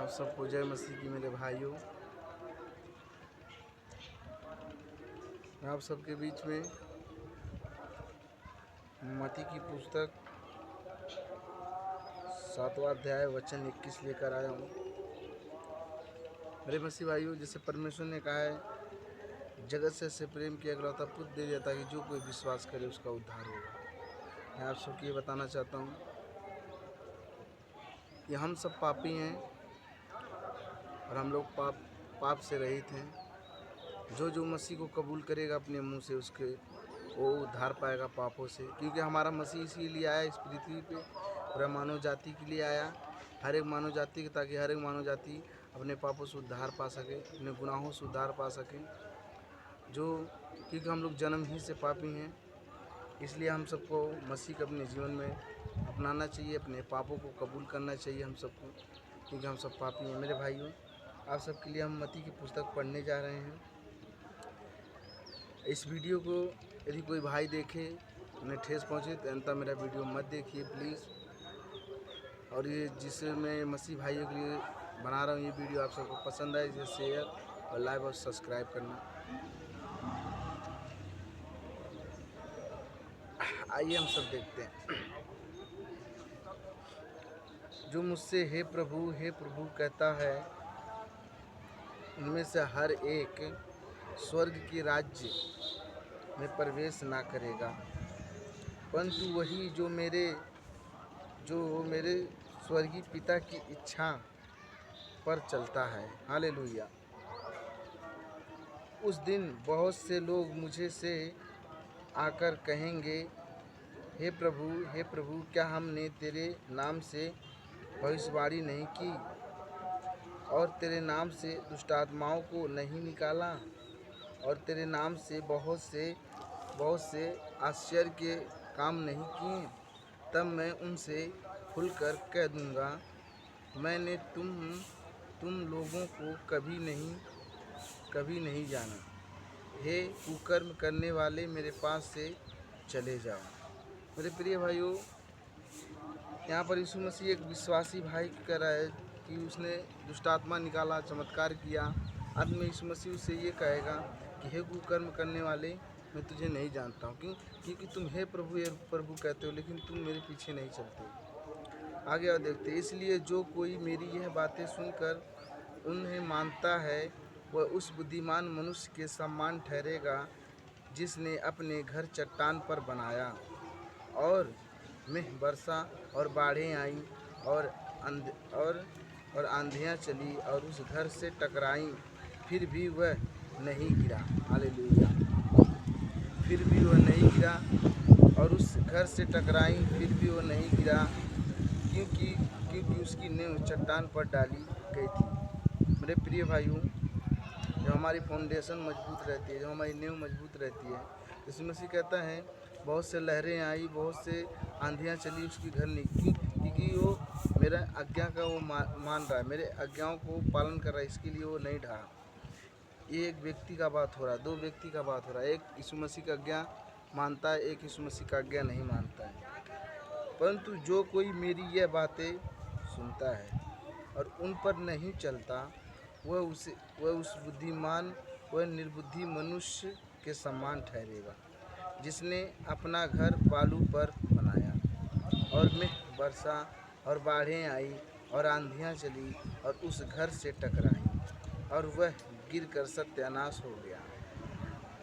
आप सबको जय मसीह की मेरे भाइयों। मैं आप सबके बीच में मत्ती की पुस्तक 7वां अध्याय वचन 21 लेकर आया हूँ। मेरे मसीह भाइयों, जैसे परमेश्वर ने कहा है, जगत से ऐसे प्रेम किया इकलौता पुत्र दे दिया ताकि जो कोई विश्वास करे उसका उद्धार होगा। मैं आप सबको ये बताना चाहता हूँ कि हम सब पापी हैं और हम लोग पाप से रहित हैं। जो मसीह को कबूल करेगा अपने मुंह से, उसके वो उद्धार पाएगा पापों से, क्योंकि हमारा मसीह इसीलिए आया इस पृथ्वी पे, पूरा मानव जाति के लिए आया, हर एक मानव जाति के, ताकि हर एक मानव जाति अपने पापों से उद्धार पा सके, अपने गुनाहों से उद्धार पा सके। क्योंकि हम लोग जन्म ही से पापी हैं, इसलिए हम सबको मसीह को अपने जीवन में अपनाना चाहिए, अपने पापों को कबूल करना चाहिए हम सबको, क्योंकि हम सब पापी हैं। मेरे भाइयों, आप सबके लिए हम मत्ती की पुस्तक पढ़ने जा रहे हैं। इस वीडियो को यदि कोई भाई देखे, उन्हें ठेस पहुँचे, तो अंततः मेरा वीडियो मत देखिए प्लीज़। और ये जिसे मैं मसीह भाइयों के लिए बना रहा हूँ, ये वीडियो आप सबको पसंद आए, इसे शेयर और लाइक और सब्सक्राइब करना। आइए हम सब देखते हैं। जो मुझसे हे प्रभु कहता है, उनमें से हर एक स्वर्ग के राज्य में प्रवेश ना करेगा, परंतु वही जो मेरे स्वर्गीय पिता की इच्छा पर चलता है। हालेलुया। उस दिन बहुत से लोग मुझे से आकर कहेंगे, हे प्रभु, क्या हमने तेरे नाम से भविष्यवाणी नहीं की और तेरे नाम से दुष्टात्माओं को नहीं निकाला और तेरे नाम से बहुत से आश्चर्य के काम नहीं किए? तब मैं उनसे खुलकर कह दूंगा, मैंने तुम लोगों को कभी नहीं जाना। हे कुकर्म करने वाले, मेरे पास से चले जाओ। मेरे प्रिय भाइयों, यहाँ पर यीशु मसीह एक विश्वासी भाई कह रहा है कि उसने दुष्टात्मा निकाला, चमत्कार किया। अंत में यीशु मसीह उससे ये कहेगा कि हे कुकर्म करने वाले, मैं तुझे नहीं जानता हूँ। क्योंकि तुम हे प्रभु कहते हो, लेकिन तुम मेरे पीछे नहीं चलते। आगे और देखते। इसलिए जो कोई मेरी यह बातें सुनकर उन्हें मानता है, वह उस बुद्धिमान मनुष्य के समान ठहरेगा जिसने अपने घर चट्टान पर बनाया, और मेघ बरसा और बाढ़ें आईं और आंधियाँ चली और उस घर से टकराईं, फिर भी वह नहीं गिरा। हालेलुया। फिर भी वह नहीं गिरा और उस घर से टकराईं, फिर भी वह नहीं गिरा, क्योंकि उसकी नींव चट्टान पर डाली गई थी। मेरे प्रिय भाइयों, जब हमारी फाउंडेशन मजबूत रहती है, जब हमारी नींव मजबूत रहती है, यीशु मसीह कहता है बहुत से लहरें आई, बहुत से आंधियाँ चली, उसकी घर नहीं, क्योंकि वो मेरा आज्ञा का वो मान रहा है, मेरे आज्ञाओं को पालन कर रहा है, इसके लिए वो नहीं ढहा। ये एक व्यक्ति का बात हो रहा है, दो व्यक्ति का बात हो रहा है। एक यीशु मसीह का आज्ञा मानता है, एक यीशु मसीह का आज्ञा नहीं मानता है। परंतु जो कोई मेरी यह बातें सुनता है और उन पर नहीं चलता, वह उस वह निर्बुद्धि मनुष्य के समान ठहरेगा जिसने अपना घर बालू पर बनाया, और मेघ बरसा और बाढ़ें आई और आंधियाँ चली और उस घर से टकराईं, और वह गिरकर सत्यानाश हो गया।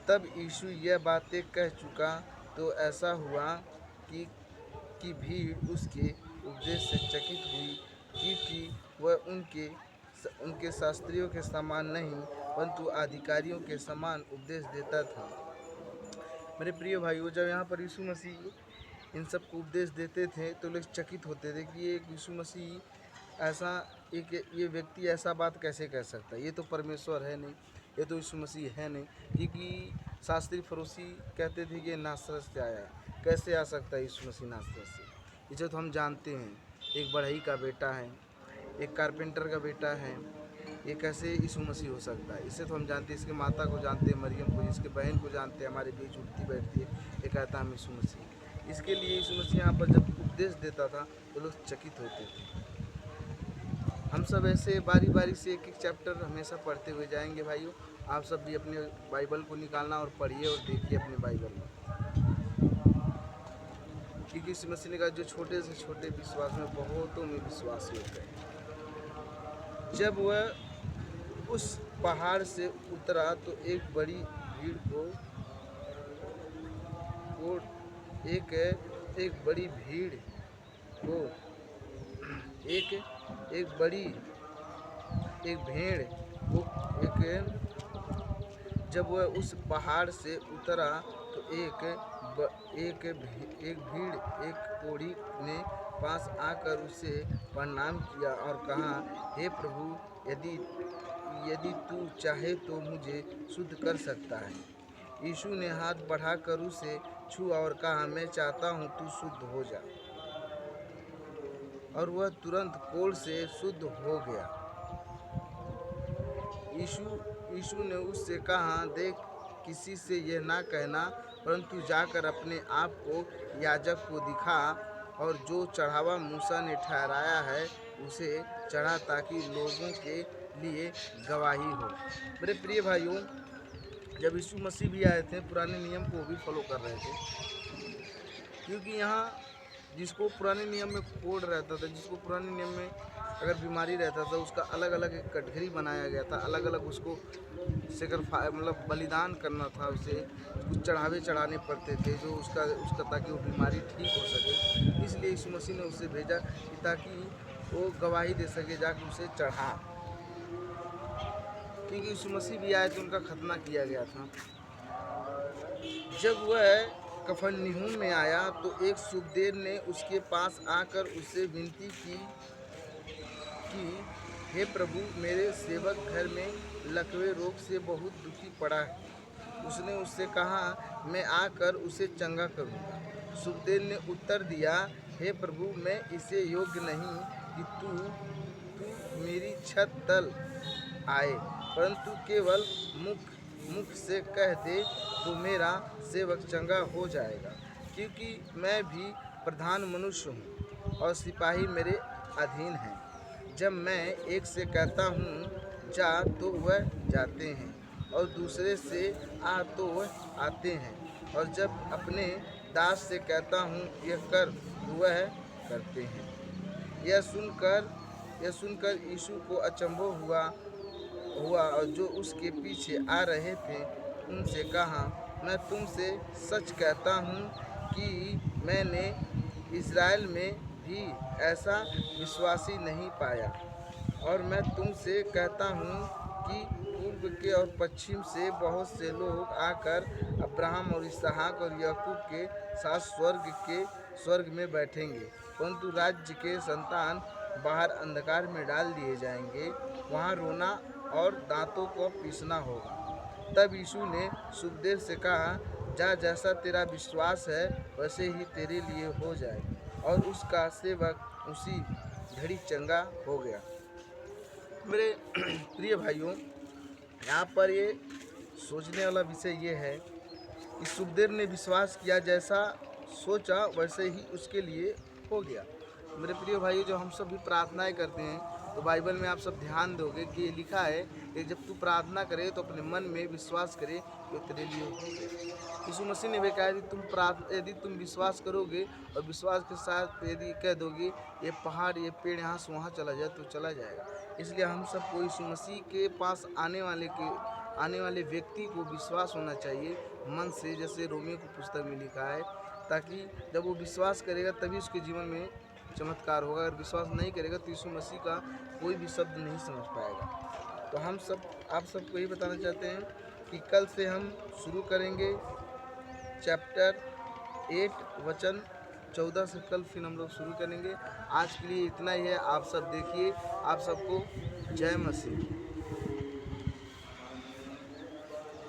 तब यीशु यह बातें कह चुका तो ऐसा हुआ कि भीड़ उसके उपदेश से चकित हुई, क्योंकि वह उनके शास्त्रियों के समान नहीं, परंतु अधिकारियों के समान उपदेश देता था। मेरे प्रिय भाइयों, जब यहाँ पर यीशु मसीह इन सब को उपदेश देते थे तो लोग चकित होते थे कि ये यीशु मसीह ऐसा ये व्यक्ति ऐसा बात कैसे कह सकता है, ये तो परमेश्वर है नहीं, ये तो यीशु मसीह है नहीं। क्योंकि शास्त्री फरीसी कहते थे कि नासरत से आया है, कैसे आ सकता है यीशु मसीह नासरत से? इसे तो हम जानते हैं, एक बढ़ई का बेटा है, एक कारपेंटर का बेटा है, ये कैसे यीशु मसीह हो सकता है? इसे तो हम जानते हैं, इसके माता को जानते हैं, मरियम को, इसके बहन को जानते हैं, हमारे बीच उठती बैठती है, ये कहता है हम यीशु मसीह। इसके लिए यीशु मसीह यहाँ पर जब उपदेश देता था तो लोग चकित होते थे। हम सब ऐसे बारी बारी से एक एक चैप्टर हमेशा पढ़ते हुए जाएंगे भाइयों। आप सब भी अपने बाइबल को निकालना और पढ़िए और देखिए अपने बाइबल में, क्योंकि इस मसीह ने कहा जो छोटे से छोटे विश्वास में बहुतों में विश्वासी होते हैं। जब वह उस पहाड़ से उतरा तो एक बड़ी भीड़ को एक बड़ी भीड़ को एक बड़ी एक भेड़ को जब वह उस पहाड़ से उतरा तो एक भीड़ एक कोढ़ी ने पास आकर उसे प्रणाम किया और कहा, हे प्रभु, यदि तू चाहे तो मुझे शुद्ध कर सकता है। यीशु ने हाथ बढ़ाकर उसे छुआ और कहा, मैं चाहता हूँ तू शुद्ध हो जा। और वह तुरंत कोढ़ से शुद्ध हो गया। यीशु ने उससे कहा, देख, किसी से यह ना कहना, परंतु जाकर अपने आप को याजक को दिखा और जो चढ़ावा मूसा ने ठहराया है उसे चढ़ा, ताकि लोगों के लिए गवाही हो। मेरे प्रिय भाइयों, जब यीशु मसीह भी आए थे पुराने नियम को भी फॉलो कर रहे थे, क्योंकि यहाँ जिसको पुराने नियम में कोढ़ रहता था, जिसको पुराने नियम में अगर बीमारी रहता था, उसका अलग अलग एक कटघरी बनाया गया था, अलग अलग उसको मतलब बलिदान करना था, उसे कुछ चढ़ावे चढ़ाने पड़ते थे जो उसका ताकि वो बीमारी ठीक हो सके। इसलिए यीशु मसीह ने उसे भेजा कि ताकि वो गवाही दे सके, जाकर उसे चढ़ा, क्योंकि यीशु मसीह भी आए तो उनका खतना किया गया था। जब वह कफरनहूम में आया तो एक सूबेदार ने उसके पास आकर उससे विनती की, हे प्रभु, मेरे सेवक घर में लकवे रोग से बहुत दुखी पड़ा है। उसने उससे कहा, मैं आकर उसे चंगा करूँगा। सूबेदार ने उत्तर दिया, हे प्रभु, मैं इसे योग्य नहीं कि तू मेरी छत तल आए, परंतु केवल मुख से कह दे तो मेरा सेवक चंगा हो जाएगा, क्योंकि मैं भी प्रधान मनुष्य हूँ और सिपाही मेरे अधीन हैं। जब मैं एक से कहता हूँ जा तो वह जाते हैं, और दूसरे से आ तो वह आते हैं, और जब अपने दास से कहता हूँ यह कर तो वह करते हैं। यह सुनकर यीशु को अचंभव हुआ और जो उसके पीछे आ रहे थे उनसे कहा, मैं तुमसे सच कहता हूँ कि मैंने इज़राइल में भी ऐसा विश्वासी नहीं पाया। और मैं तुमसे कहता हूँ कि पूर्व के और पश्चिम से बहुत से लोग आकर अब्राहम और इसहाक और याकूब के साथ स्वर्ग में बैठेंगे, परंतु राज्य के संतान बाहर अंधकार में डाल दिए जाएंगे, वहाँ रोना और दांतों को पीसना होगा। तब यीशु ने सूबेदार से कहा, जा, जैसा तेरा विश्वास है वैसे ही तेरे लिए हो जाए। और उसका सेवक उसी घड़ी चंगा हो गया। मेरे प्रिय भाइयों, यहाँ पर ये सोचने वाला विषय ये है कि सूबेदार ने विश्वास किया, जैसा सोचा वैसे ही उसके लिए हो गया। मेरे प्रिय भाइयों, जो हम सब भी प्रार्थनाएं करते हैं तो बाइबल में आप सब ध्यान दोगे कि ये लिखा है कि जब तू प्रार्थना करे तो अपने मन में विश्वास करे कि तेरे लिए हो गया। यीशु मसीह ने भी कहा यदि तुम विश्वास करोगे और विश्वास के साथ यदि कह दोगे ये पहाड़ ये पेड़ यहाँ से वहाँ चला जाए तो चला जाएगा। इसलिए हम सबको यीशु मसीह के पास आने वाले व्यक्ति को विश्वास होना चाहिए मन से, जैसे रोमियो की पुस्तक में लिखा है, ताकि जब वो विश्वास करेगा तभी उसके जीवन में चमत्कार होगा। अगर विश्वास नहीं करेगा तो यीशु मसीह का कोई भी शब्द नहीं समझ पाएगा। तो आप सबको यही बताना चाहते हैं कि कल से हम शुरू करेंगे चैप्टर 8 वचन 14 से कल फिर हम लोग शुरू करेंगे। आज के लिए इतना ही है। आप सब देखिए। आप सबको जय मसीह।